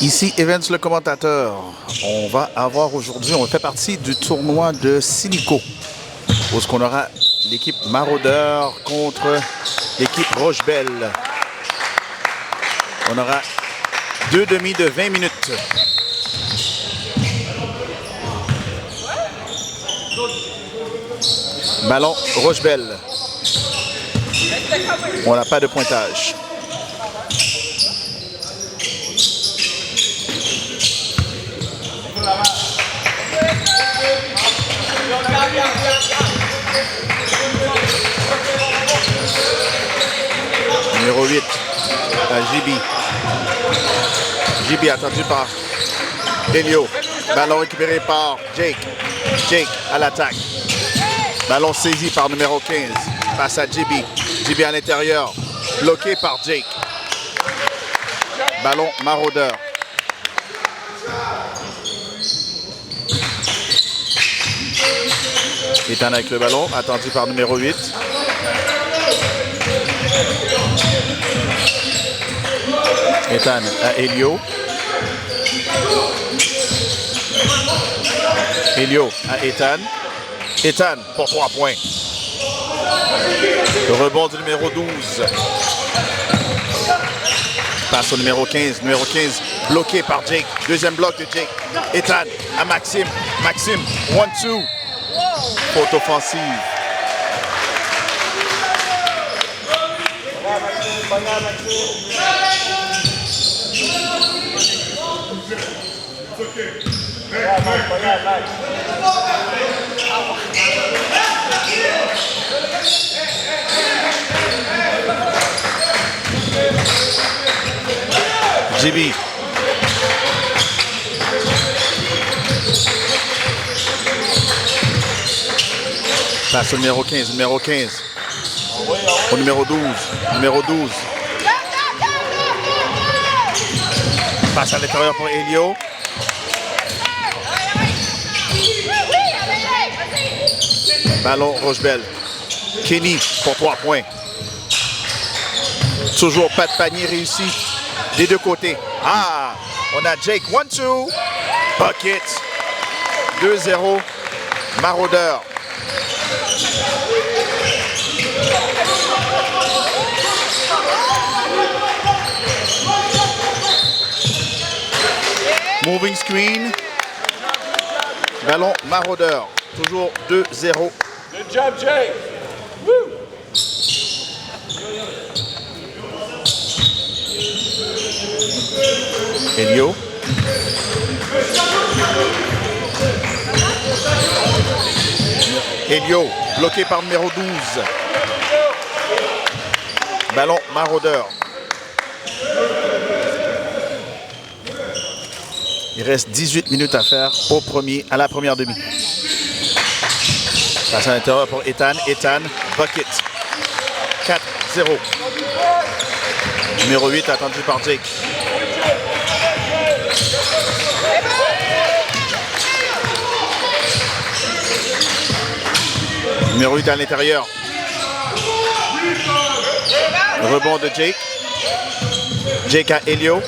Ici Evans le commentateur. On va avoir aujourd'hui, on fait partie du tournoi de Silico, où on aura l'équipe Maraudeur contre l'équipe Rochebelle. On aura deux demi de 20 minutes. Ballon Rochebelle. On n'a pas de pointage. Numéro 8 à JB. JB attendu par Elio. Ballon récupéré par Jake. Jake à l'attaque. Ballon saisi par numéro 15. Passe à JB. JB à l'intérieur. Bloqué par Jake. Ballon Maraudeur. Ethan avec le ballon, attendu par numéro 8. Ethan à Elio. Elio à Ethan. Ethan pour 3 points. Le rebond du numéro 12. Passe au numéro 15. Numéro 15 bloqué par Jake. Deuxième bloc de Jake. Ethan à Maxime. Maxime, 1-2. Faute offensive. JB. Passe au numéro 15, numéro 15. Au numéro 12, numéro 12. Passe à l'intérieur pour Elio. Ballon Rochebelle. Kenny pour 3 points. Toujours pas de panier réussi des deux côtés. Ah, on a Jake, 1-2. Bucket. 2-0. Maraudeur. Moving screen. Ballon Maraudeur. Toujours 2-0. Good job, Jay. Woo. Elio. Elio, bloqué par numéro 12. Ballon Maraudeur. Il reste 18 minutes à faire à la première demi. Passe à l'intérieur pour Ethan. Ethan, bucket. 4-0. Numéro 8 attendu par Jake. Numéro 8 à l'intérieur. Rebond de Jake. Jake à Elio.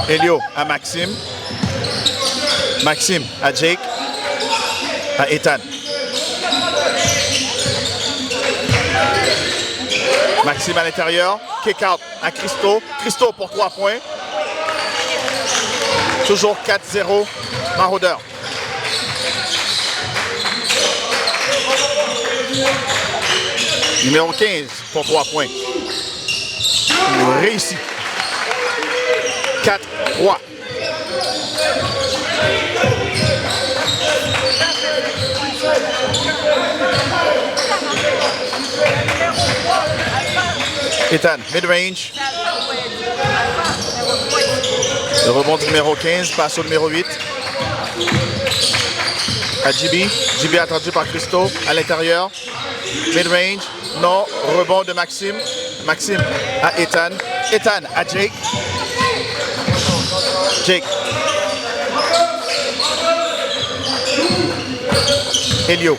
Elio à Maxime. Maxime à Jake. À Ethan. Maxime à l'intérieur. Kick out à Christo. Christo pour 3 points. Toujours 4-0. Maraudeur. Numéro 15 pour 3 points. Il réussit. 4-3. Ethan, mid-range. Le rebond du numéro 15 passe au numéro 8. À JB. JB attendu par Christo à l'intérieur. Mid-range. Non. Rebond de Maxime. Maxime à Ethan. Ethan à Jake. Jake. Elio.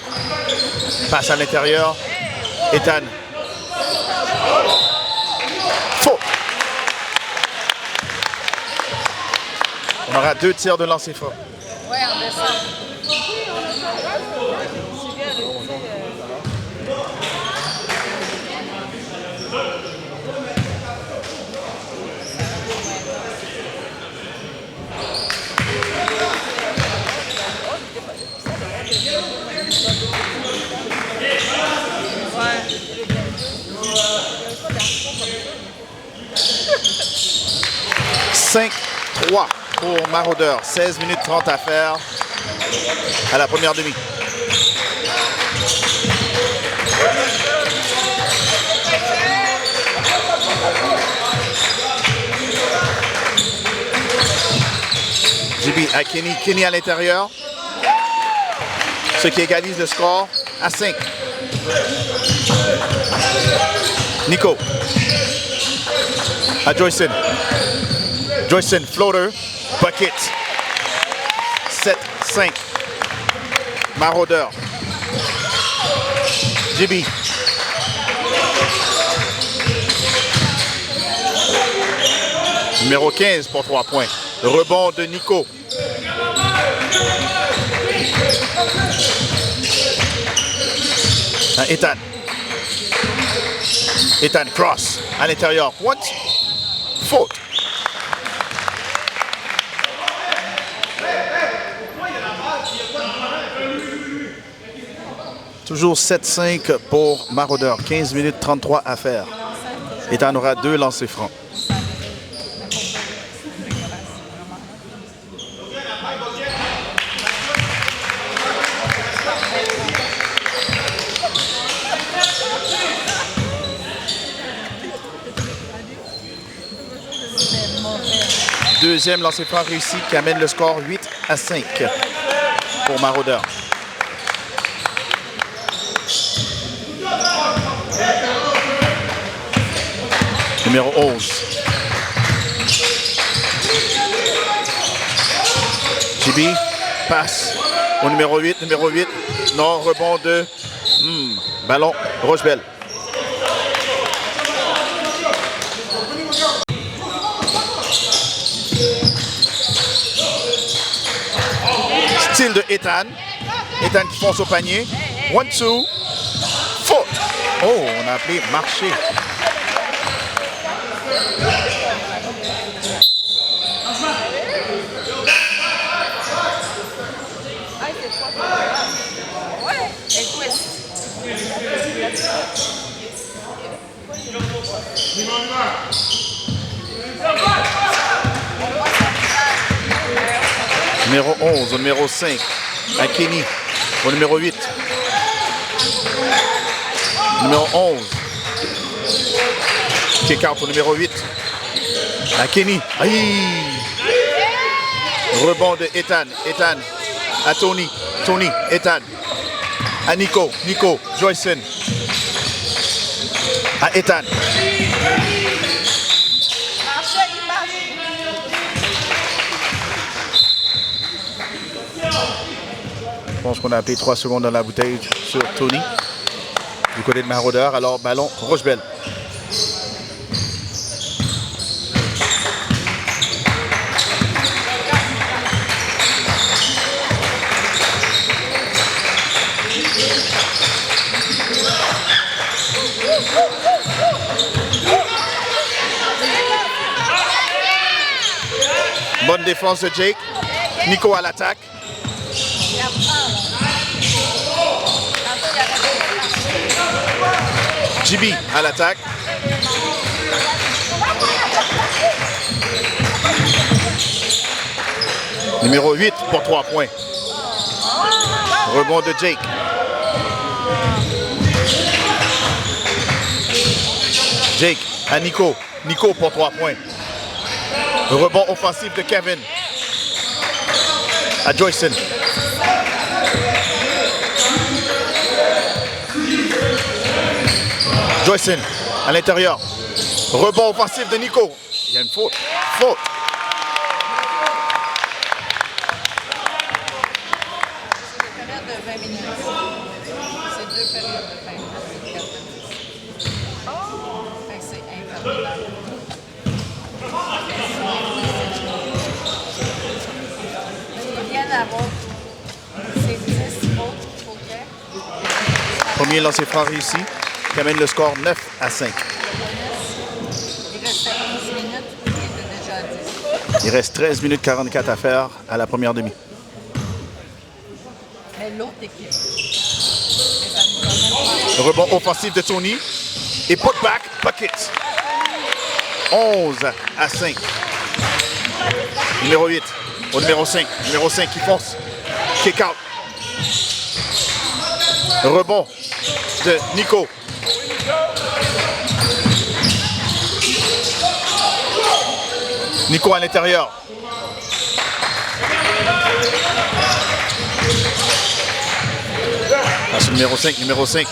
Passe à l'intérieur. Ethan. Faux. On aura 2 tirs de lancer franc. Ouais, en décembre. Ouais. 5-3 pour Maraudeurs. 16 minutes 30 à faire à la première demi. JB à Kenny. Kenny à l'intérieur. Ce qui égalise le score à 5. Nico. À Joyson. Joyson, floater, bucket. 7-5. Maraudeur. JB. Numéro 15 pour 3 points. Rebond de Nico. Ethan. Ethan cross à l'intérieur. What? Faute. Toujours 7-5 pour Maraudeur. 15 minutes 33 à faire. Ethan aura 2 lancers francs. Deuxième lancer franc réussi qui amène le score 8-5 pour Maraudeur. Numéro 11. JB passe au numéro 8. Numéro 8. Non, rebond de ballon Rochebelle. Style de Ethan. Ethan qui fonce au panier. 1-2. Faute. Oh, on a appelé marché. Ouais, et twist. Numéro 11 au numéro 5. À Kenny au numéro 8. Numéro 11. Kick out au numéro 8. À Kenny. Aïe! Rebond de Ethan. Ethan. À Tony. Tony. Ethan. À Nico. Nico. Joyson. À Ethan. Je pense qu'on a appelé 3 secondes dans la bouteille sur Tony. Du côté de Maraudeur. Alors, ballon Rochebelle. Bonne défense de Jake. Nico à l'attaque. JB à l'attaque. Numéro 8 pour 3 points. Rebond de Jake. Jake à Nico. Nico pour 3 points. Rebond offensif de Kevin. À Joyson. Joyson à l'intérieur. Rebond offensif de Nico. Il y a une faute. Faute. C'est une période de 20 minutes. C'est 2 périodes de 20 minutes. Fait que c'est interminable. avoir. C'est 10 autres, faut que. Premier lancer franc réussi qui amène le score 9-5. Il restait 11 minutes, il était déjà à 10. Il reste 13 minutes 44 à faire à la première demi. Mais l'autre équipe. Mais ça nous donne même Rebond offensif de Tony. Et put-back, bucket. 11-5. Numéro 8 au numéro 5. Numéro 5 qui fonce. Kick out. Rebond de Nico. Nico à l'intérieur. Passe au numéro 5, numéro 5.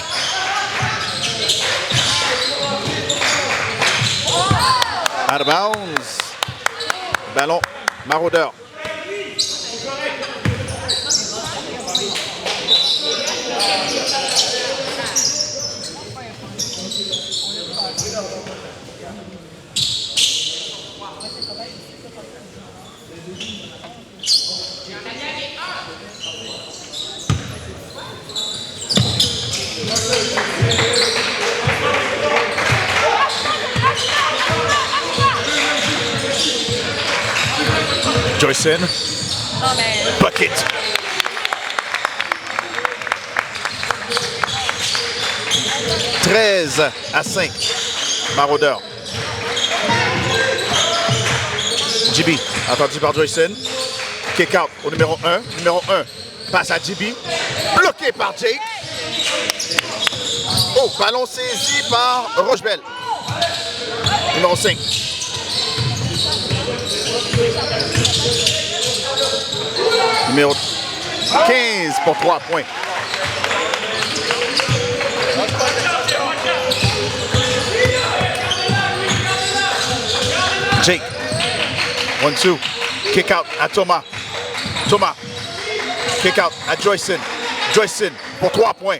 Out of bounds. Ballon maraudeur. Joyson. Non, mais Bucket. « 13-5. Maraudeur. JB, attendu par Joyson. Kick out au numéro 1. Numéro 1 passe à JB. Bloqué par Jake. Oh, ballon saisi par Rochebelle. Numéro 5. Numéro 15 pour 3 points. Jake. 1-2. Kick out à Thomas. Thomas. Kick out à Joyson. Joyson pour 3 points.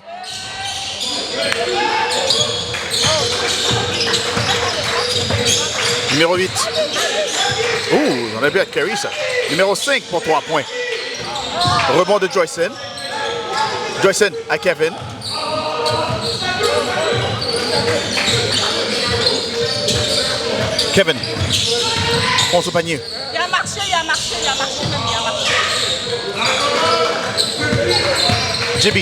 Numéro 8. Ouh, on a vu à Carey ça. Numéro 5 pour 3 points. Rebond de Joyson. Joyson à Kevin. Kevin. Fonce au panier. il a marché, même, il a marché. JB.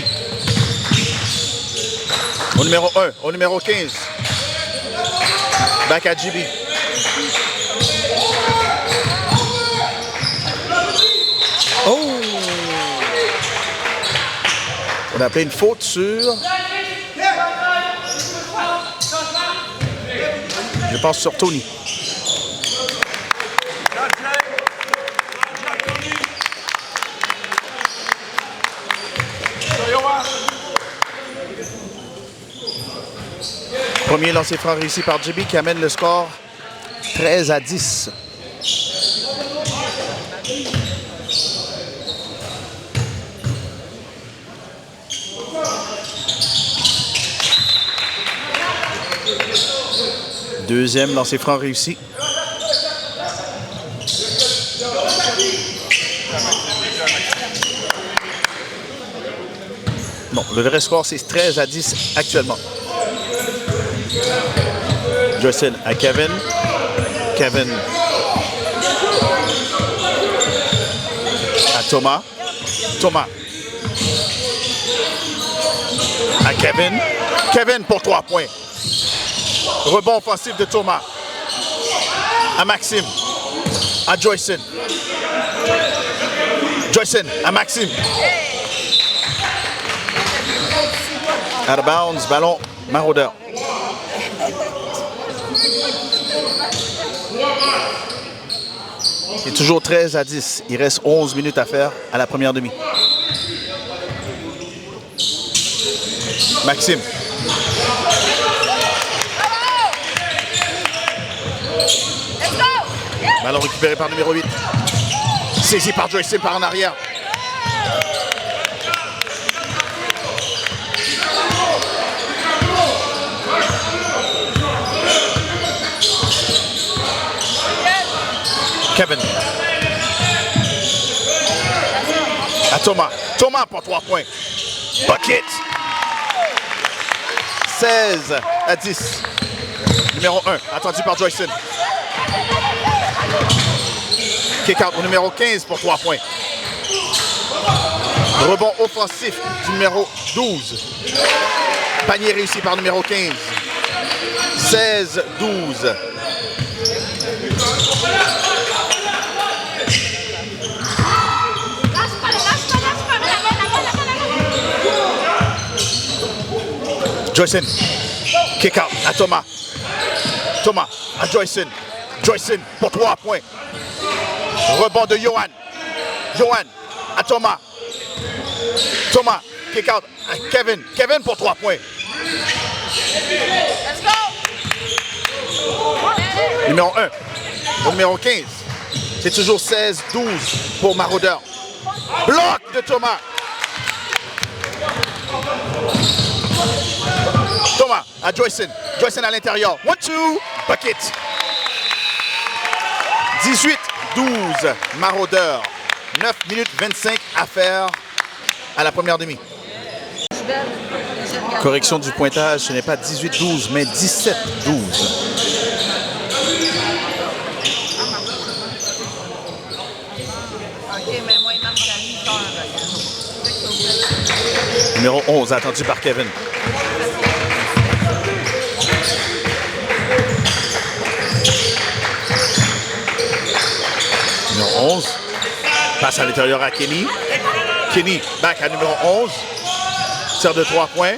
Au numéro 1, au numéro 15. Back à JB. Oh! On a appelé une faute sur... Je pense sur Tony. Premier lancer franc réussi par JB qui amène le score 13-10. Deuxième lancer franc réussi. Non, le vrai score c'est 13-10 actuellement. Joyson à Kevin. Kevin à Thomas. Thomas à Kevin. Kevin pour 3 points. Rebond offensif de Thomas. À Maxime. À Joyson. Joyson à Maxime. Out of bounds, ballon maraudeur. Il est toujours 13-10. Il reste 11 minutes à faire à la première demi. Maxime. Ballon récupéré par numéro 8. Saisi par Joyson par en arrière. Kevin. À Thomas. Thomas pour 3 points. Bucket. 16-10. Numéro 1, attendu par Joyson. Kick-out au numéro 15 pour 3 points. Rebond offensif du numéro 12. Panier réussi par numéro 15. 16-12. Joyson. Kick-out à Thomas. Thomas à Joyson. Joyson pour 3 points. Rebond de Johan. Johan à Thomas. Thomas, kick-out à Kevin. Kevin pour 3 points. Let's go! Numéro 1. Au numéro 15. C'est toujours 16-12 pour Maraudeur. Bloc de Thomas. Thomas à Joyson. Joyson à l'intérieur. 1-2. Bucket. 18-12. Maraudeur. 9 minutes 25 à faire à la première demi. Correction du pointage, ce n'est pas 18-12, mais 17-12. OK, mais moi, il marque la ligne fort, regarde. Numéro 11, attendu par Kevin. Numéro 11. Passe à l'intérieur à Kenny. Kenny, back à numéro 11. Tir de 3 points.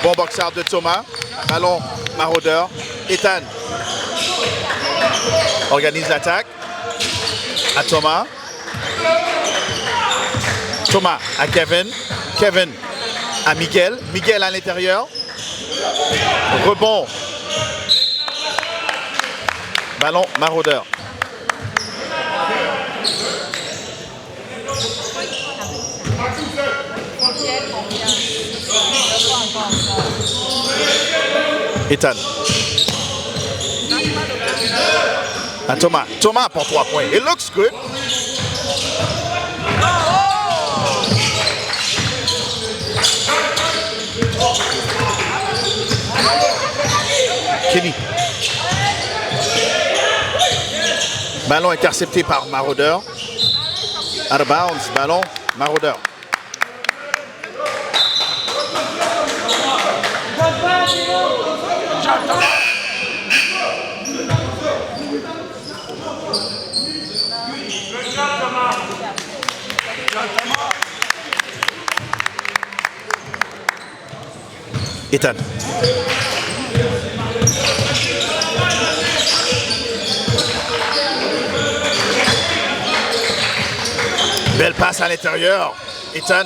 Bon boxeur de Thomas. Ballon Maraudeur. Ethan organise l'attaque. À Thomas. Thomas à Kevin. Kevin à Miguel. Miguel à l'intérieur. Rebond. Ballon Maraudeur. Ethan. À Thomas. Thomas pour 3 points. It looks good. Kenny. Ballon intercepté par Maraudeur. Out of bounds. Ballon Maraudeur. Ethan. Belle passe à l'intérieur. Ethan.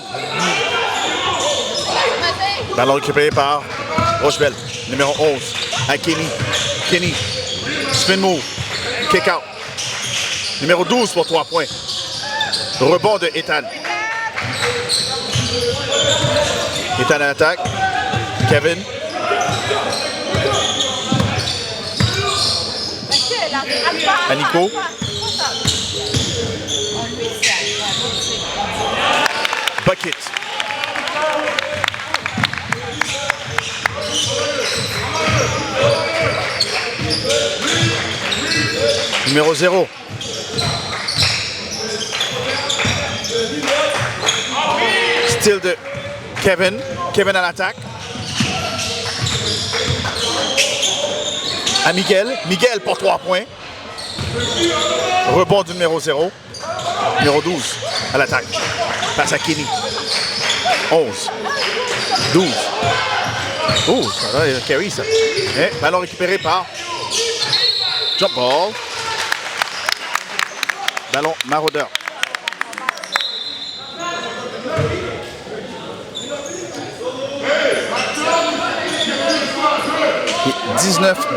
Ballon récupéré par Rochebelle. Numéro 11. À Kenny. Kenny. Spin move. Kick out. Numéro 12 pour 3 points. Rebond de Ethan. Ethan à l'attaque. Kevin. À Nico. Bucket. Numéro 0. Steal de Kevin. Kevin à l'attaque. À Miguel. Miguel pour 3 points. Rebond du numéro 0. Numéro 12 à l'attaque. Passe à Kenny. 11. 12. Oh, ça va, carry ça. Et ballon récupéré par jump ball. Ballon Maraudeur. Et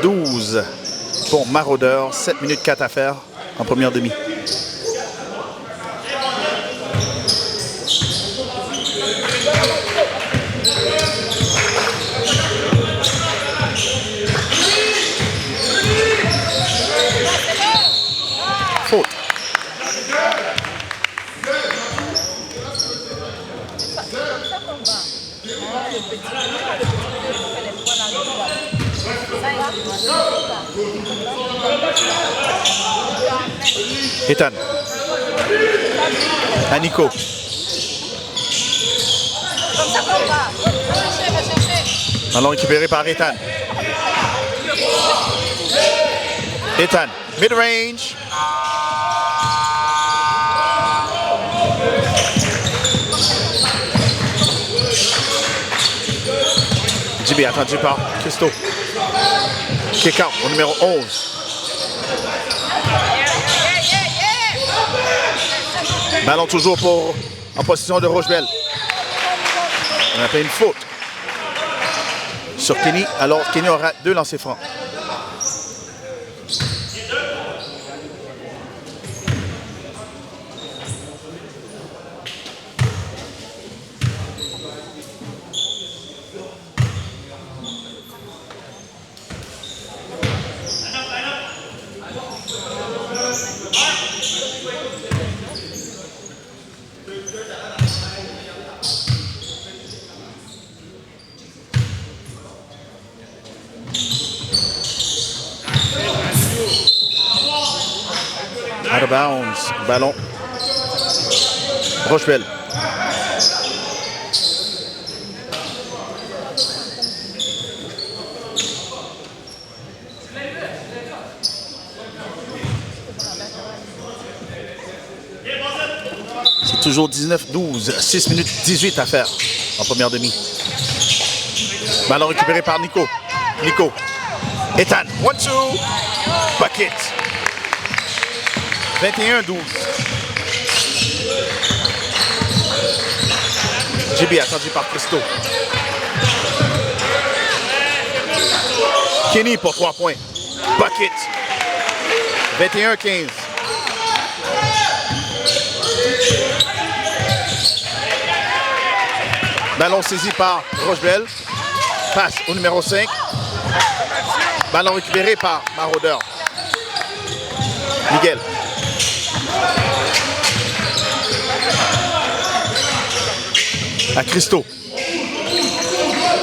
19-12 pour Maraudeur. 7 minutes 4 à faire en première demi. Faute. Ethan. À Nico. Comme ça qu'on va. Va chercher. Ballon récupéré par Ethan. Ethan, mid-range. JB attendu par Christo. Kick out au numéro 11. Ballon toujours en position de Rochebelle. On a fait une faute sur Kenny, alors Kenny aura 2 lancers francs. Out of bounds. Ballon. Rochebelle. C'est toujours 19-12. 6 minutes 18 à faire en première demi. Ballon récupéré par Nico. Nico. Ethan. 1-2. Bucket. 21-12. JB attendu par Christo. Kenny pour 3 points. Bucket. 21-15. Ballon saisi par Rochebelle. Passe au numéro 5. Ballon récupéré par Maraudeur. Miguel. À Christo.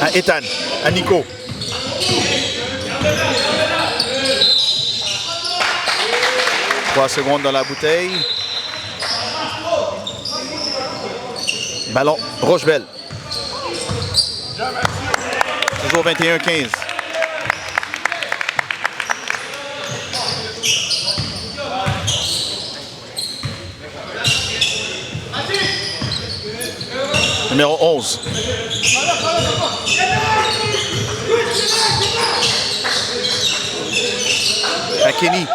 À Ethan. À Nico. Trois secondes dans la bouteille. Ballon Rochebelle. Toujours 21-15. Numéro 11. À Kenny.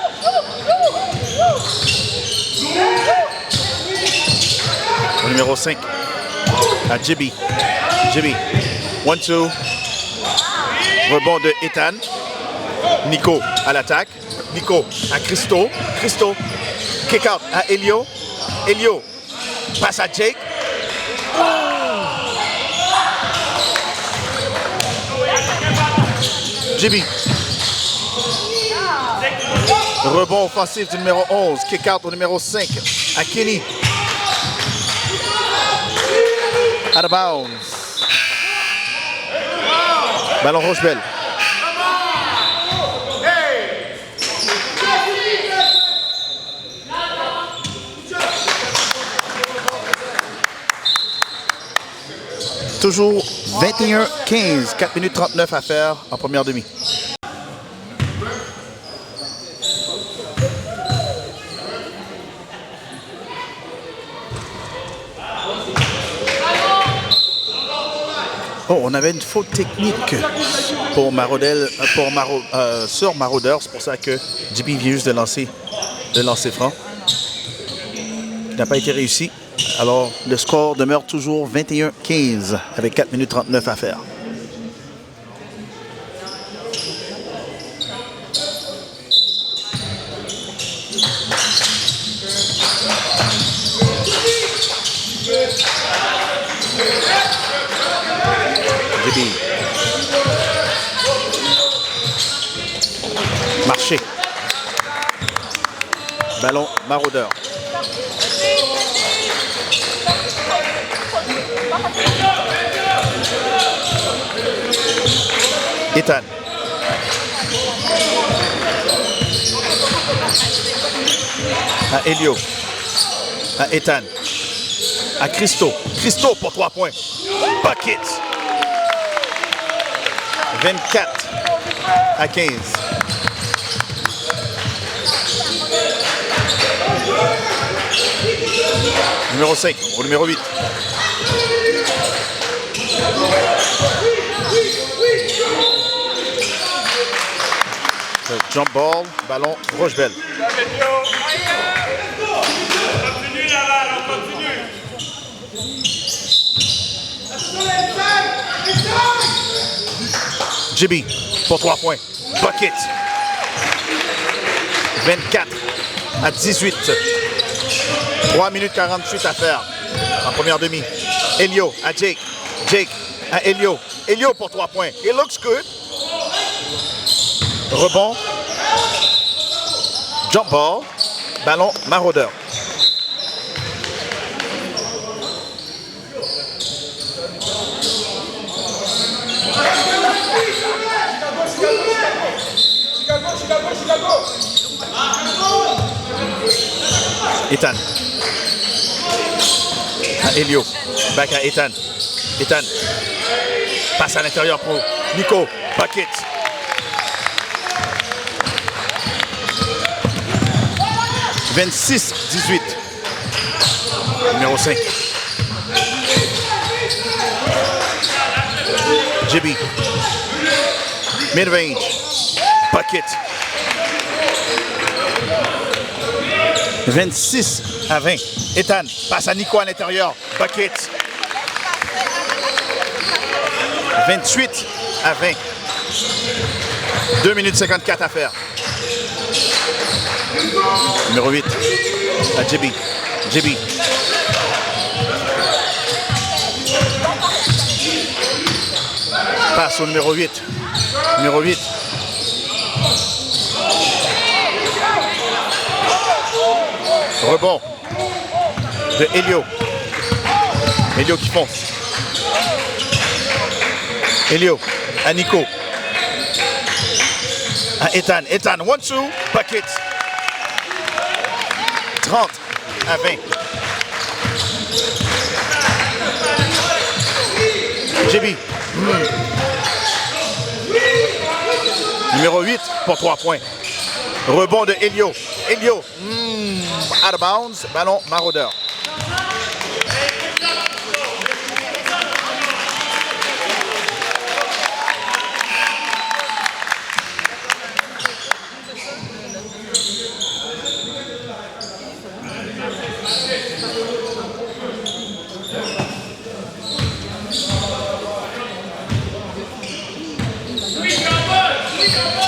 Au numéro 5. À JB. JB. 1-2. Rebond de Ethan. Nico à l'attaque. Nico à Christo. Christo. Kick out à Elio. Elio. Passe à Jake. JB. Rebond offensif du numéro 11. Kick out au numéro 5. À Kenny. Out of bounds. Ballon Rochebelle. Toujours 21-15. 4 minutes 39 à faire en première demi. Oh, on avait une faute technique pour sur Maraudeur. C'est pour ça que JB vient juste de lancer franc. Il n'a pas été réussi. Alors, le score demeure toujours 21-15 avec 4 minutes 39 à faire. JB. Marché. Ballon Maraudeur. Ethan. À Elio. À Ethan. À Christo. Christo pour 3 points. Bucket. 24 à 15. Numéro 5 au numéro 8. Jump ball, ballon Rochebelle. Continue Laval, on continue. Jibi pour 3 points. Bucket. 24 à 18. 3 minutes 48 à faire en première demi. Elio à Jake. Jake à Elio. Elio pour 3 points. It looks good. Rebond. Jump ball. Ballon Maraudeur. Ethan. À Elio. Back à Ethan. Ethan. Passe à l'intérieur pour Nico. Bucket. « 26-18. Numéro 5. Jibi. Mid-range. Bucket. 26 à 20. Ethan passe à Nico à l'intérieur. Bucket. 28 à 20. 2 minutes 54 à faire. Numéro 8 à Jibi. Jibi. Passe au numéro 8. Numéro 8. Rebond de Elio. Elio qui fonce. Elio à Nico. À Ethan. Ethan, 1-2, bucket. 30 à 20. Jibi. Numéro 8 pour 3 points. Rebond de Elio. Elio. Out of bounds. Ballon Maraudeur.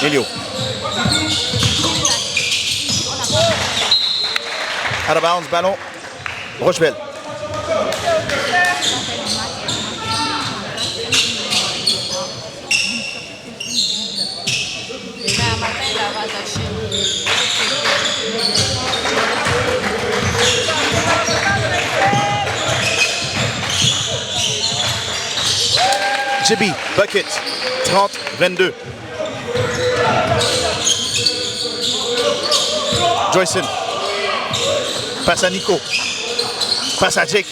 Elio. Out of bounds, ballon Rochebelle. Jibi, bucket, 30-22. Joyson. Passe à Nico. Passe à Jake.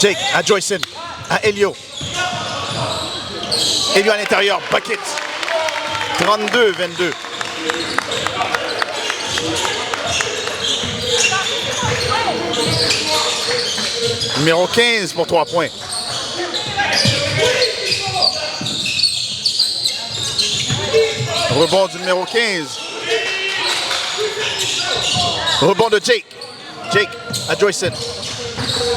Jake à Joyson. À Elio. Elio à l'intérieur. Bucket. 32-22. Numéro 15 pour 3 points. Rebond du numéro 15. Rebond de Jake. Jake à Joyson.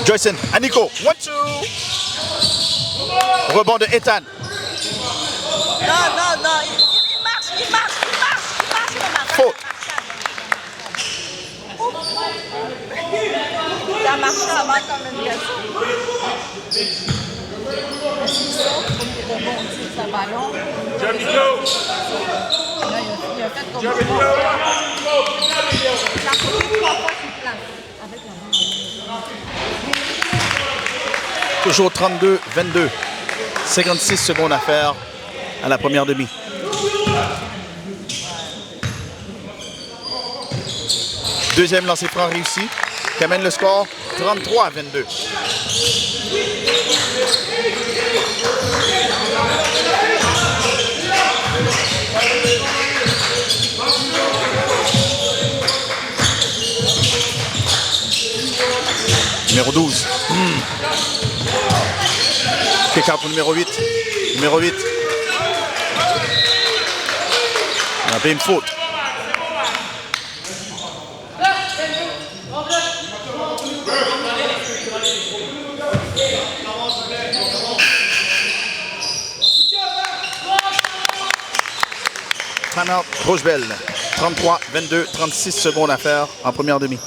Joyson à Nico. 1-2. Rebond de Ethan. Non. Il marche. Faute. Il a marché avant comme une gazette. C'est un ballon. Jamito. Là, il a fait comme Jamito. il a coupé 3 fois sur place. Avec la main. Toujours 32-22. 56 secondes à faire à la première demi. Deuxième lancer franc réussi, qui amène le score 33-22. Numéro 12. Kick-out pour numéro 8. Numéro 8. On a fait une faute. Timeout, Rochebelle. 33, 22, 36 secondes à faire en première demi.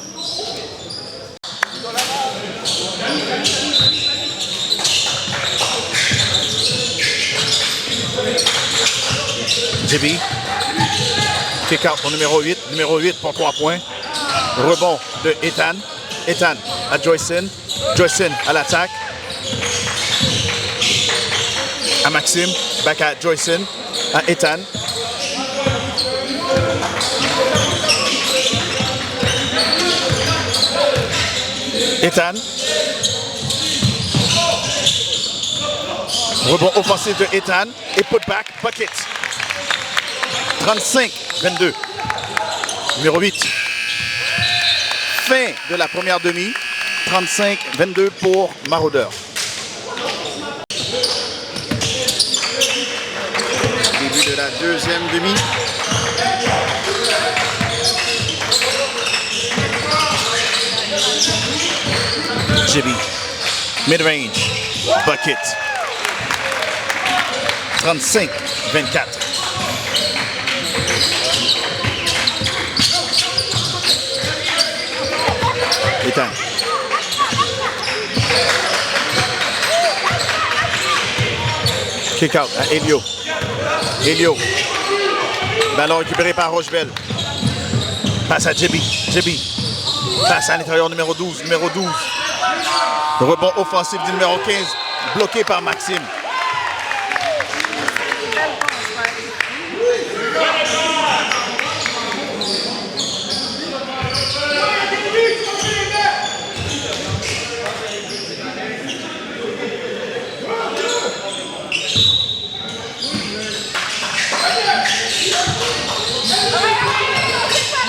JB. Kick-out pour numéro 8. Numéro 8 pour 3 points. Rebond de Ethan. Ethan à Joyson. Joyson à l'attaque. À Maxime. Back à Joyson. À Ethan. Ethan. Rebond offensif de Ethan. Et putback, bucket. 35-22. Numéro 8. Fin de la première demi. 35-22 pour Maraudeurs. Début de la deuxième demi. JB. Mid-range. Bucket. 35-24. Ethan. Kick out à Elio. Elio. Ballon récupéré par Rochebelle. Passe à JB. JB. Passe à l'intérieur numéro 12. Numéro 12. Rebond offensif du numéro 15. Bloqué par Maxime.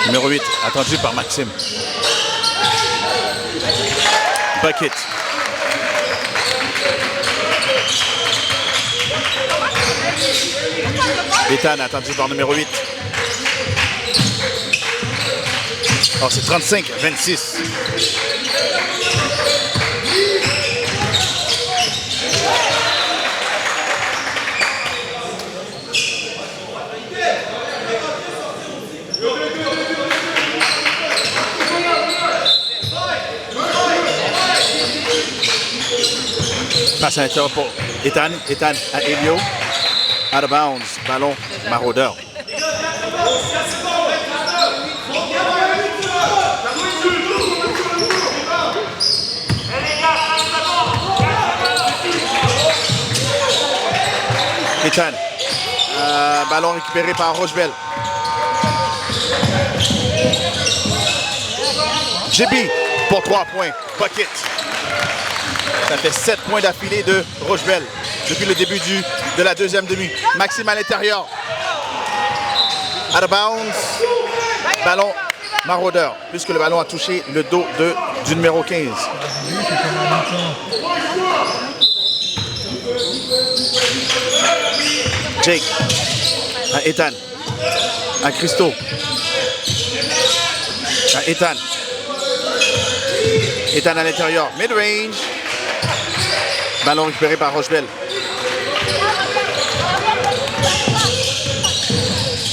Numéro 8, attendu par Maxime. Bucket. Ethan, attendu par numéro 8. Oh, c'est 35-26. Passe à l'intérieur pour Ethan. Ethan à Elio. Out of bounds. Ballon Maraudeur. Ethan. Ballon récupéré par Rochebelle. JB pour 3 points. Bucket. Ça fait 7 points d'affilée de Rochebelle depuis le début de la deuxième demi. Maxime à l'intérieur. Out of bounds. Ballon Maraudeur, puisque le ballon a touché le dos du numéro 15. Jake à Ethan. À Christo. À Ethan. Ethan à l'intérieur. Mid-range. Ballon récupéré par Rochebelle.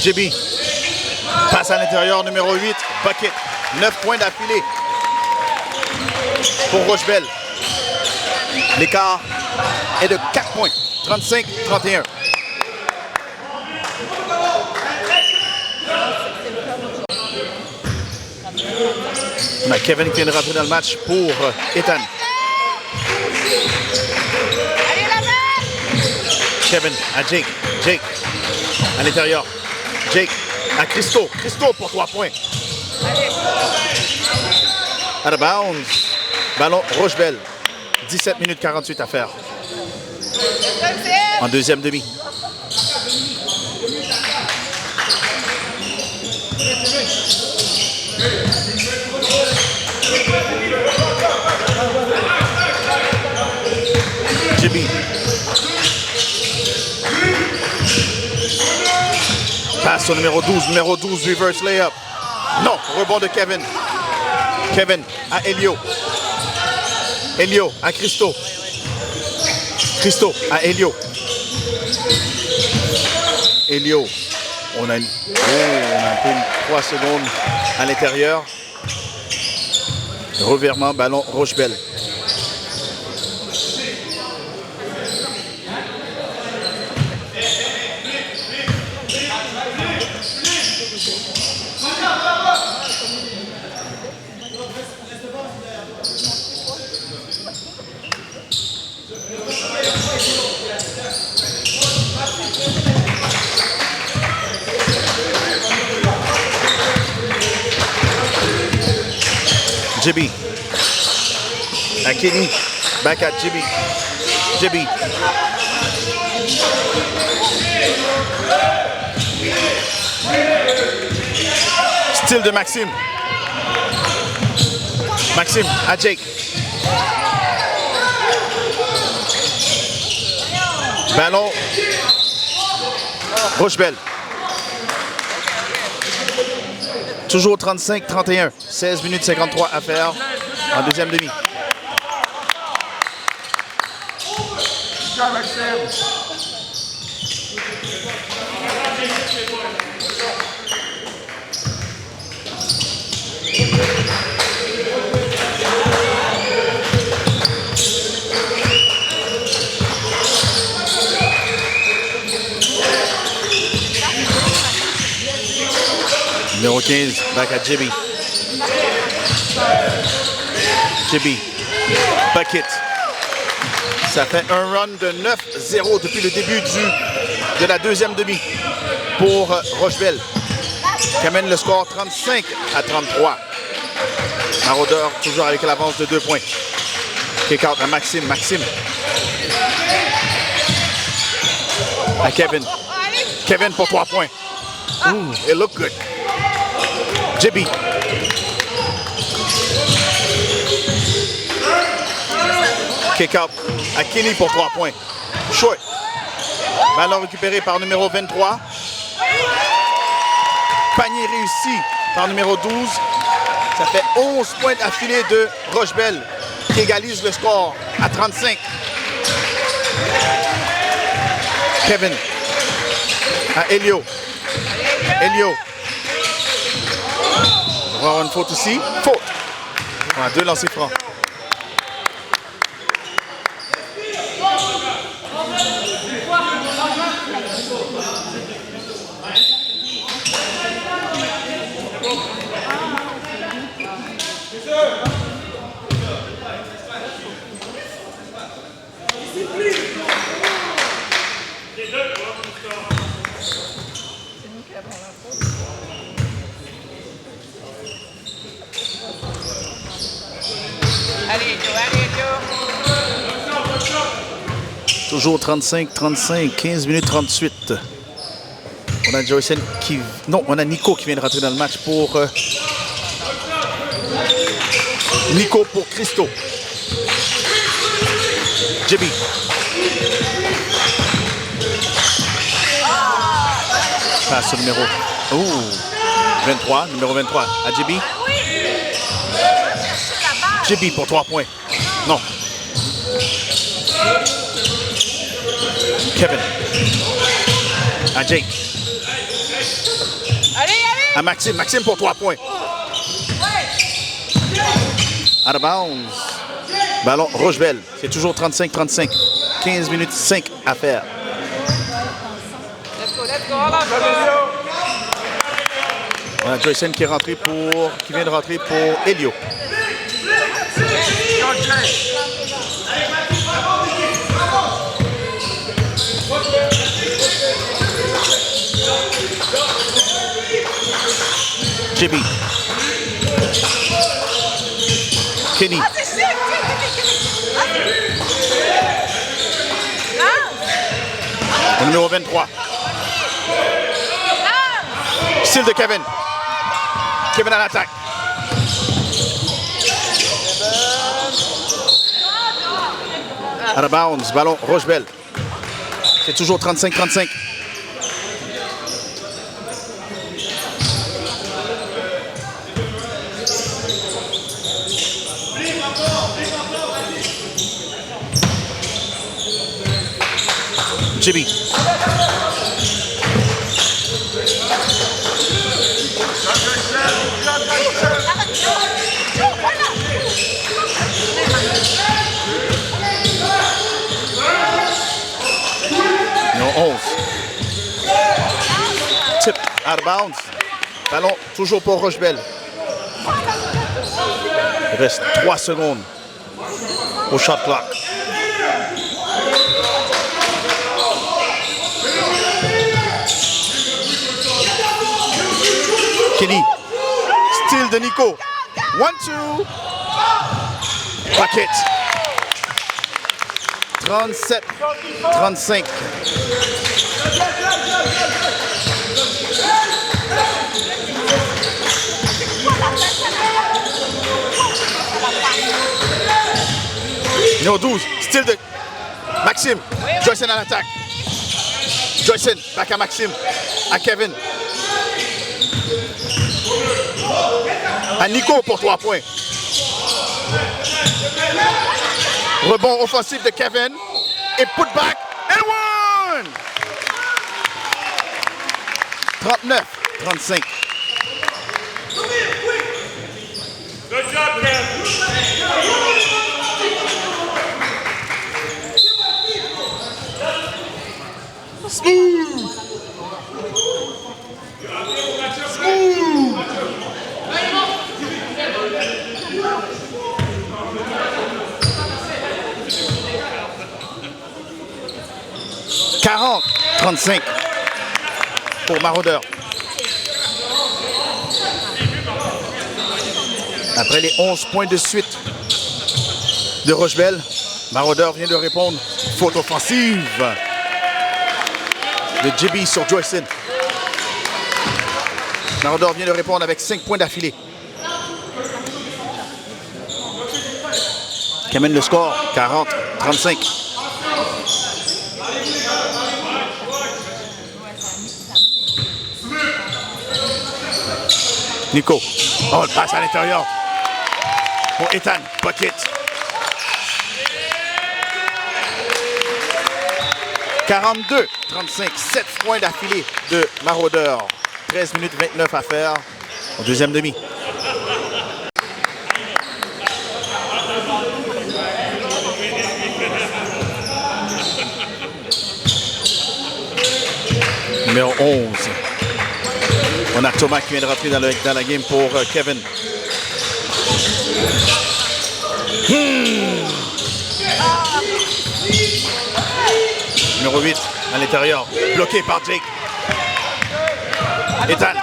JB. Passe à l'intérieur, numéro 8. Bucket. 9 points d'affilée pour Rochebelle. L'écart est de 4 points. 35-31. On a Kevin qui vient de rentrer dans le match pour Ethan. Kevin à Jake. Jake à l'intérieur. Jake à Christo. Christo pour 3 points. Out of bounds. Ballon Rochebelle. 17 minutes 48 à faire. En deuxième demi. Jimmy. Passe au numéro 12. Numéro 12, reverse layup. Non, rebond de Kevin. Kevin à Elio. Elio à Christo. Christo à Elio. Elio. On a un peu 3 secondes à l'intérieur. Revirement, ballon Rochebelle. Jibby. À Kenny. Back at Jibby. Jibby. Style de Maxime. Maxime à Jake. Ballon. Rochebelle. Toujours 35-31. 16 minutes 53 à faire en deuxième demi. Numéro 15, back à Jibby. Jibby. Bucket. Ça fait un run de 9-0 depuis le début de la deuxième demi pour Rochebelle, qui amène le score 35-33. Maraudeur toujours avec l'avance de 2 points. Kick out à Maxime. Maxime. À Kevin. Kevin pour 3 points. Ooh, it looked good. Jibby. Kick out à Kenny pour 3 points. Short. Ballon récupéré par numéro 23. Panier réussi par numéro 12. Ça fait 11 points d'affilée de Rochebelle qui égalise le score à 35. Kevin à Elio. Elio. On va avoir une faute ici. Faute. Voilà, 2 lancers francs. Toujours 35-35, 15 minutes 38. On a Joyce qui... Non, on a Nico qui vient de rentrer dans le match pour... Nico pour Christo. Jibby. Passe au numéro... 23, numéro 23 à Jibby. Jibby pour 3 points. Non. Kevin. À Jake. À Maxime. Maxime pour 3 points. Out of bounds. Ballon Rochebelle. C'est toujours 35-35. 15 minutes 5 à faire. On a Joyce qui vient de rentrer pour Elio. Jibby. Kenny. Ah, c'est chic! Au numéro 23. Style de Kevin. Kevin à l'attaque. Out of bounds. Ballon Rochebelle. C'est toujours 35-35. Jimmy. Numéro 11. Tip out of bounds. Ballon toujours pour Rochebelle. Il reste 3 secondes au shot clock. Kenny. Steal de Nico. 1-2. Bucket. 37-35. Numéro 12. Steal de Maxime. Joyson à l'attaque. Joyson, back à Maxime. À Kevin. À Nico pour 3 points. Rebond offensif de Kevin. Et put back. And one! 39-35. Good job, Kev. Smooth. 40-35 pour Maraudeur. Après les 11 points de suite de Rochebelle, Maraudeur vient de répondre. Faute offensive de JB sur Joyson. Maraudeur vient de répondre avec 5 points d'affilée. Qui amène le score, 40-35. Nico. Oh, le passe à l'intérieur. Pour Ethan. Bucket. 42-35. 7 points d'affilée de Maraudeur. 13 minutes 29 à faire au deuxième demi. Numéro 11. On a Thomas qui vient de rentrer dans la game pour Kevin. Numéro 8 à l'intérieur. Bloqué par Jake. Ethan.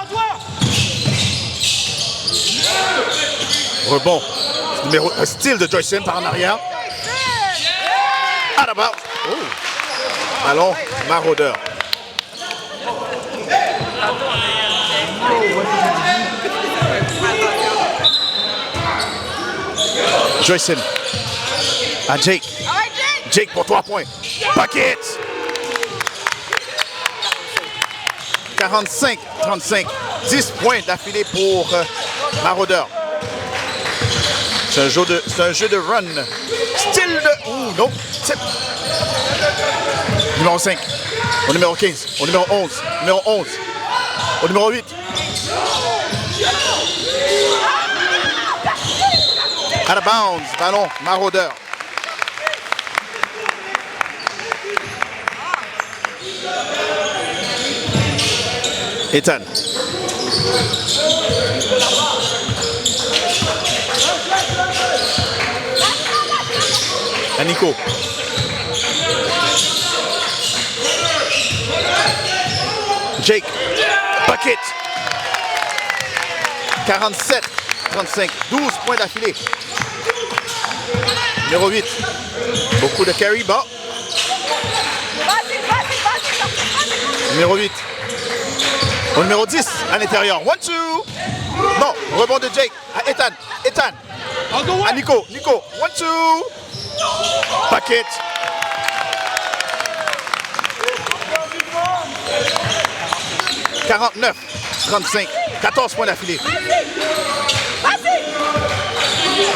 Rebond. Numéro style de Joyson par en arrière. Out of bounds. Oh. Ballon Maraudeur. Joyson à Jake. Jake pour 3 points. Bucket. 45-35. 10 points d'affilée pour Maraudeur. C'est un jeu de run. Style de... Ouh, non. Tip. Numéro 5. Au numéro 15. Au numéro 11. Numéro 11. Au numéro 8. Out of bounds. Ballon Maraudeur. Ethan. À Nico. Jake. Bucket. 47-35. 12 points d'affilée numéro 8. Beaucoup de carry, bas. Numéro 8. Au numéro 10, à l'intérieur. 1-2. Non, rebond de Jake. À Ethan. Ethan. À Nico. Nico. 1-2. Paquet. « 49-35. 14 points d'affilée.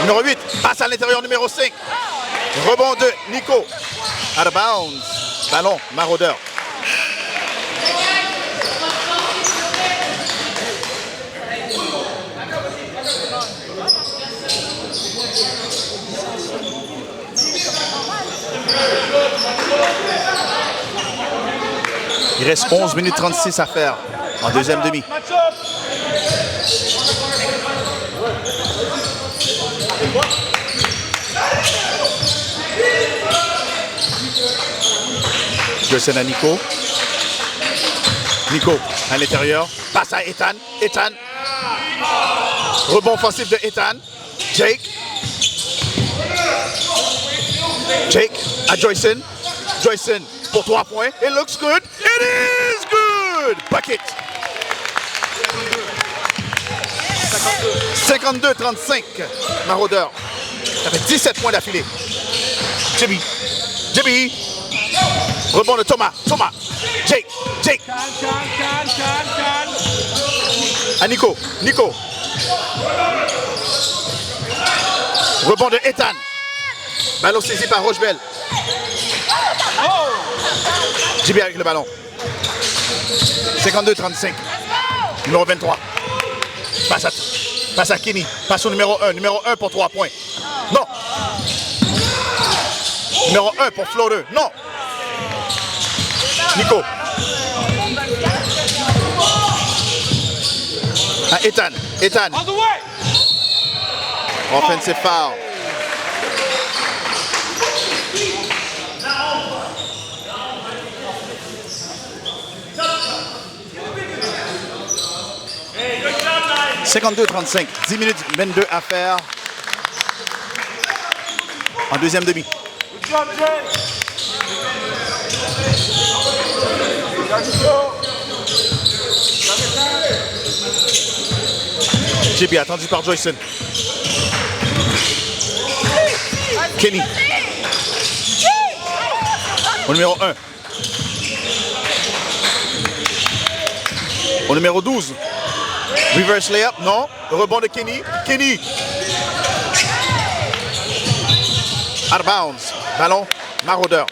Numéro 8. Passe à l'intérieur, numéro 5. Rebond de Nico. Out of bounds. Ballon, Maraudeur. Il reste 11 minutes 36 à faire en deuxième demi. Joyson à Nico. Nico à l'intérieur. Passe à Ethan. Ethan. Rebond offensif de Ethan. Jake. Jake à Joyson. Joyson pour 3 points. It looks good. It is good. Bucket. 52-35. Maraudeur. Ça fait 17 points d'affilée. Jimmy. Jimmy. Rebond de Thomas. Thomas. Jake. Jake. À Nico. Nico. Rebond de Ethan. Ballon saisi par Rochebelle. JB avec le ballon. 52-35. Numéro 23. Passe à Kenny. Passe au numéro 1. Numéro 1 pour 3 points. Non. Numéro 1 pour Floater. Non. Nico. À Ethan. Ethan. Offensive foul. « 52-35, 10 minutes 22 à faire en deuxième demi. JB attendu par Joyson. Kenny. Au numéro 1. Au numéro 12. Reverse layup, non. Rebond de Kenny. Kenny. Out of bounds. Ballon, Maraudeur.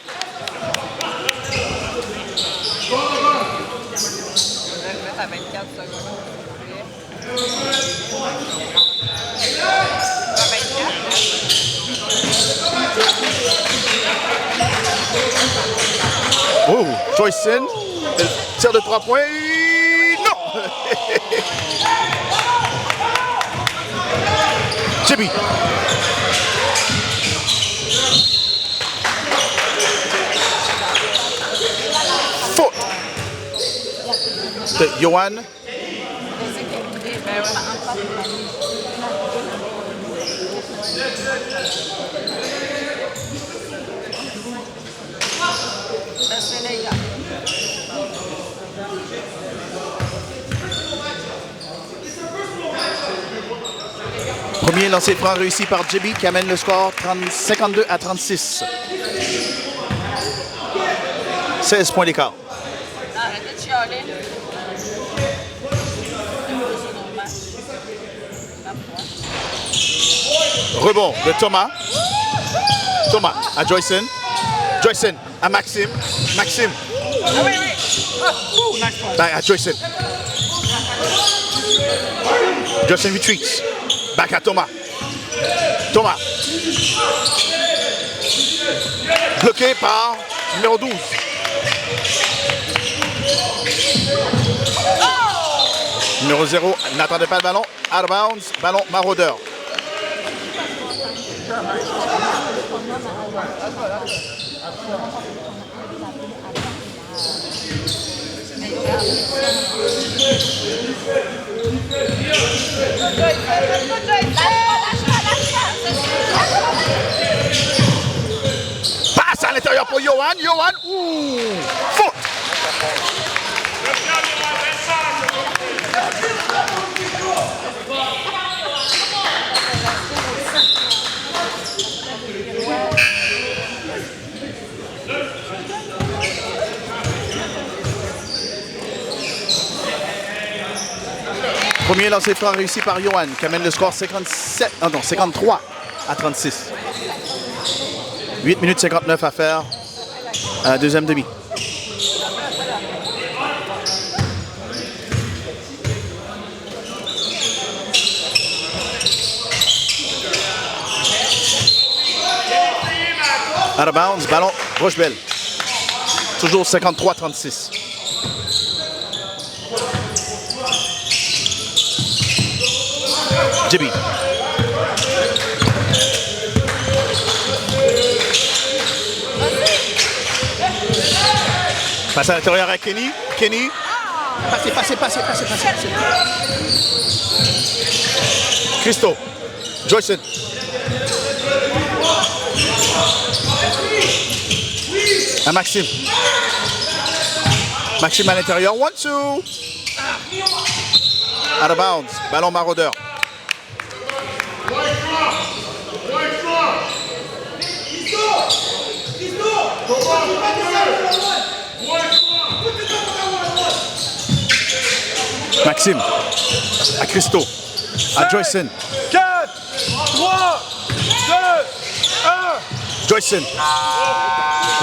Oh, Joyson. Tir de 3 points. Non. Jimmy. Faute de Johan. Premier lancer franc réussi par JB qui amène le score 52-36. 16 points d'écart. Arrêtez de chialer. Rebond de Thomas. Thomas à Joyson. Joyson à Maxime. Maxime. À Joyson. Joyson retreats. Back à Thomas. Thomas. Bloqué par numéro 12. Numéro 0 n'attendait pas le ballon. Out of bounds. Ballon Maraudeur. l'intérieur pour Johan. Johan, ouh, faute. Good job, Johan. Premier lancer franc réussi par Johan qui amène le score 53 à 36. 8 minutes 59 à faire à la deuxième demi. Out of bounds, ballon Rochebelle. Toujours 53-36. Jimmy. Passe à l'intérieur à Kenny. Kenny. Passez. Christo. Joyson. À Maxime. Maxime à l'intérieur. 1-2. Out of bounds. Ballon maraudeur. Maxime. À Christo. À Joyson. 4, 3, 2, 1. Joyson.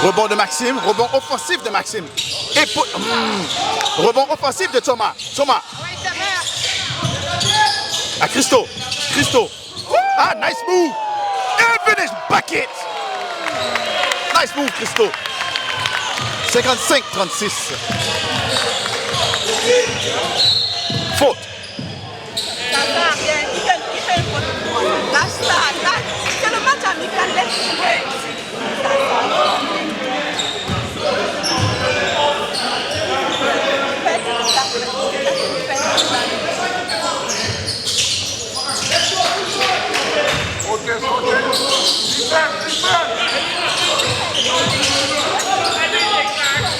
Rebond de Maxime. Rebond offensif de Maxime. Et rebond offensif de Thomas. Thomas. À Christo. Christo. Ah, nice move. And finish bucket. Nice move, Christo. 55-36. Faute. Ça va rien. Il fait une faute. Lâche ça. C'est le match amical. Laisse jouer.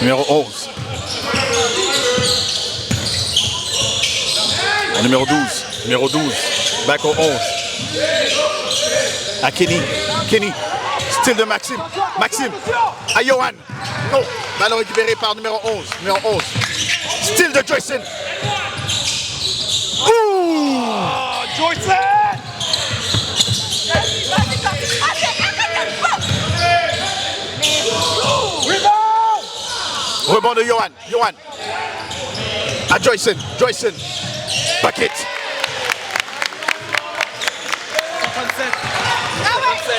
Numéro 11. Numéro 12. Numéro 12. Back au 11. À Kenny. Kenny. Style de Maxime. Maxime. À Johan. Non. Ballon récupéré par numéro 11. Numéro 11. Style de Joyson. Ouh! Joyson! Rebond de Johan. Johan. À Joyson. Joyson. Bucket.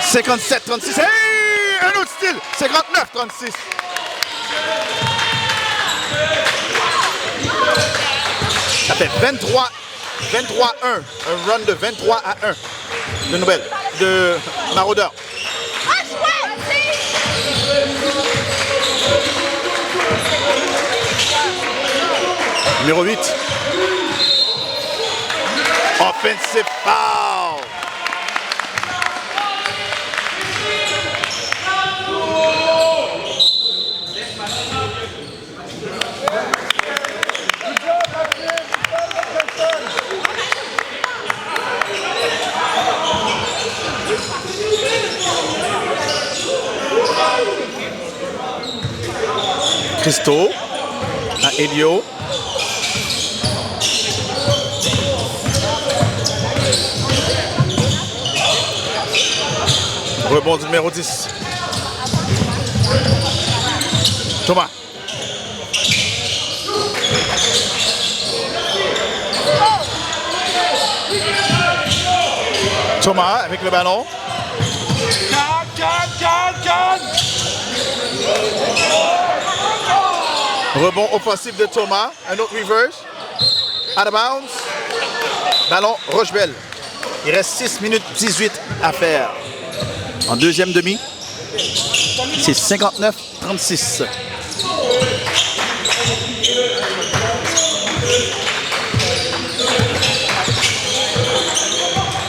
57-36. Hey! Un autre style. 59-36. Ça fait 23-1. Un run de 23 à 1. De nouvelles. De Maraudeur. Numéro 8. Offensive foul. Christo à Elio. Rebond du numéro 10. Thomas. Thomas avec le ballon. Rebond offensif de Thomas. Un autre reverse. Out of bounds. Ballon Rochebelle. Il reste 6 minutes 18 à faire. En deuxième demi, c'est 59-36.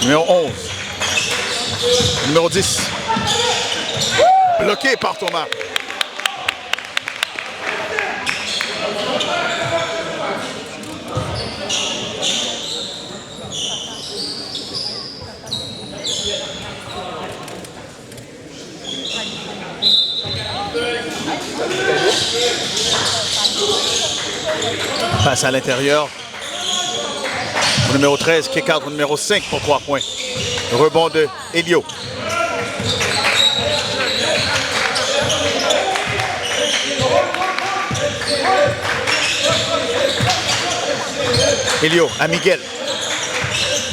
Numéro 11. Numéro 10. Bloqué par Thomas. Passe à l'intérieur. Au numéro 13, kick-out au numéro 5 pour 3 points. Rebond de Elio. Elio à Miguel.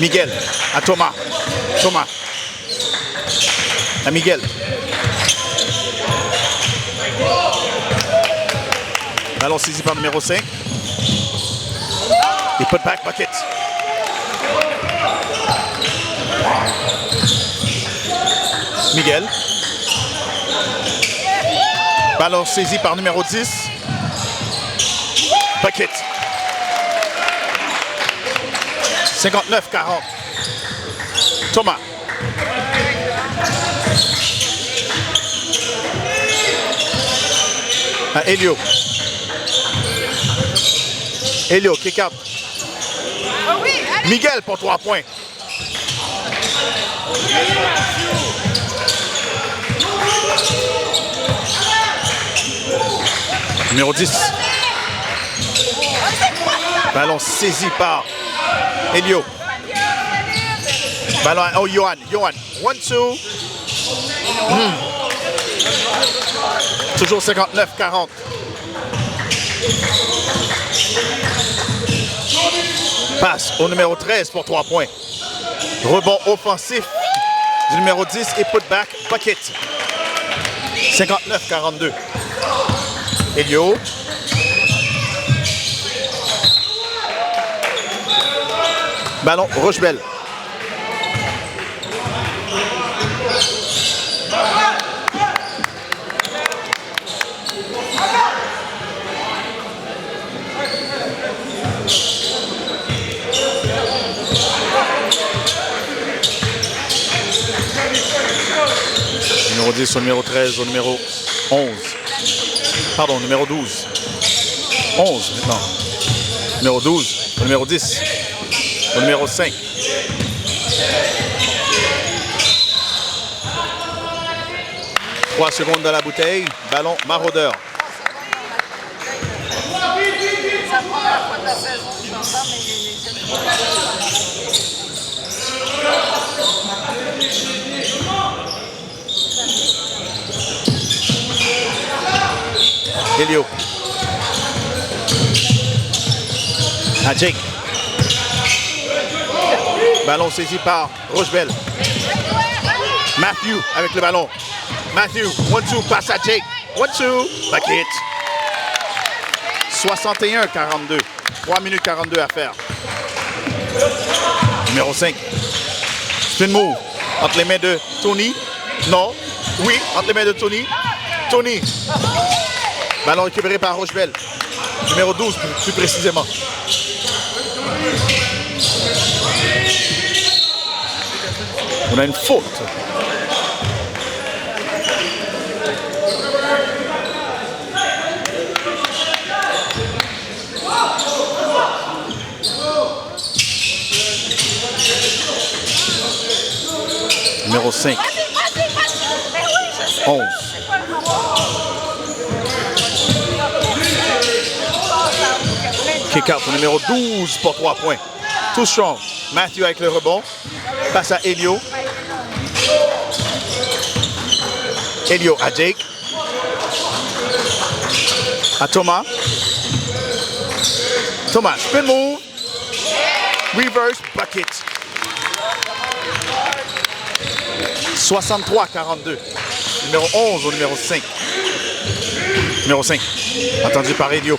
Miguel à Thomas. Thomas à Miguel. Ballon saisi par numéro 5. Et put back bucket. Miguel. Ballon saisi par numéro 10. Bucket. 59-40. Thomas. À Elio. Elio, kick out. Miguel pour 3 points. Numéro 10. Ballon saisi par Elio. Ballon à Johan. Johan. 1-2. Toujours 59-40. Passe au numéro 13 pour 3 points. Rebond offensif du numéro 10 et putback bucket. 59-42. Elio. Ballon Rochebelle. Numéro 10 au numéro 13 au numéro 11. Pardon, numéro 12. 11 maintenant. Numéro 12 au numéro 10. Au numéro 5. Trois secondes dans la bouteille. Ballon maraudeur. Elio. À Jake. Ballon saisi par Rochebelle. Matthew avec le ballon. Matthew, 1-2, passe à Jake. 1-2, bucket. 61-42. 3 minutes 42 à faire. Numéro 5. Spin move. Entre les mains de Tony. Non. Oui, entre les mains de Tony. Tony. Ballon récupéré par Rochebelle. Numéro 12, plus précisément. On a une faute. Numéro 5. 11. Kick-out au numéro 12 pour 3 points. Too strong. Matthew avec le rebond. Passe à Elio. Elio à Jake. À Thomas. Thomas, spin move. Reverse bucket. 63-42. Numéro 11 au numéro 5. Numéro 5. Attendu par Elio.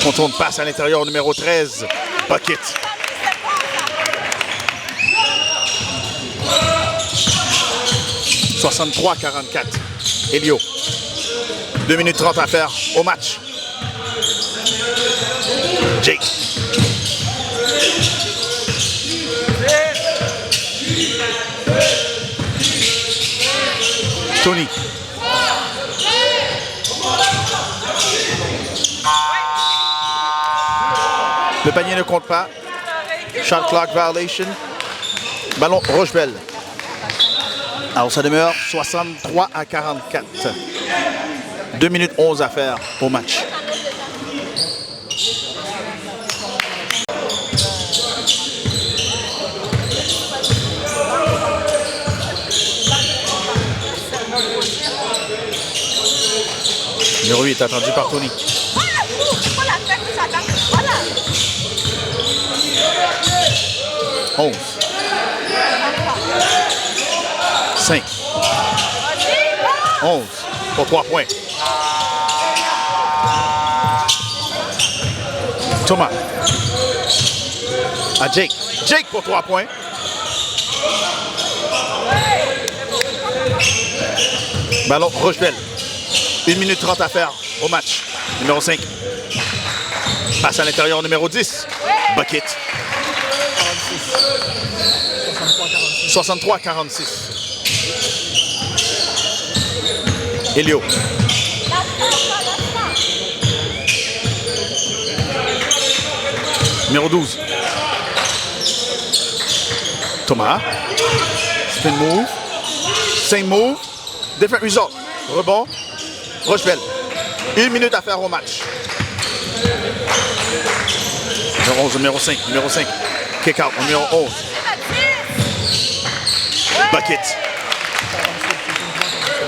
Contourne passe à l'intérieur au numéro 13. Bucket. « 63-44. Elio. 2 minutes 30 à faire au match. Jake. Tony. Le panier ne compte pas. Shot clock violation. Ballon Rochebelle. Alors ça demeure 63-44. 2 minutes 11 à faire au match. est attendu par Tony. Voilà, faut la faire que ça donne. Voilà. 11. 5. 11 pour 3 points. Thomas. À Jake. Jake pour 3 points. Ballon Rochebelle. 1 minute 30 à faire au match. Numéro 5. Passe à l'intérieur numéro 10. Bucket. 63-46. Elio. Numéro 12. Thomas. Spin move. Same move. Different result. Rebond. Rochebelle. 1 minute à faire au match. Numéro 11, numéro 5. Numéro 5. Kick out. Numéro 11. Bucket.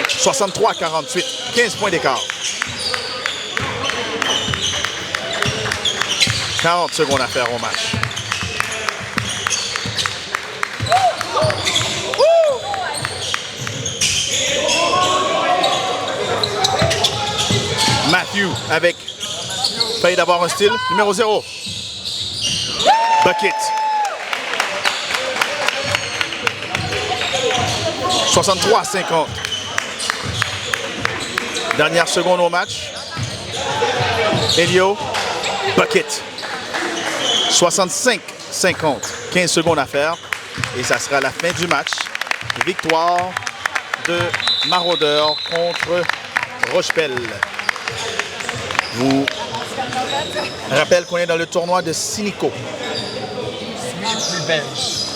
63-48. 15 points d'écart. 40 secondes à faire au match. Matthew avec failli d'avoir un steal. Numéro 0. Bucket. 63-50. Dernière seconde au match. Elio. Bucket. 65-50. 15 secondes à faire. Et ça sera la fin du match. Victoire de Maraudeurs contre Rochebelle. Je vous rappelle qu'on est dans le tournoi de Sinico. Sweep Revenge.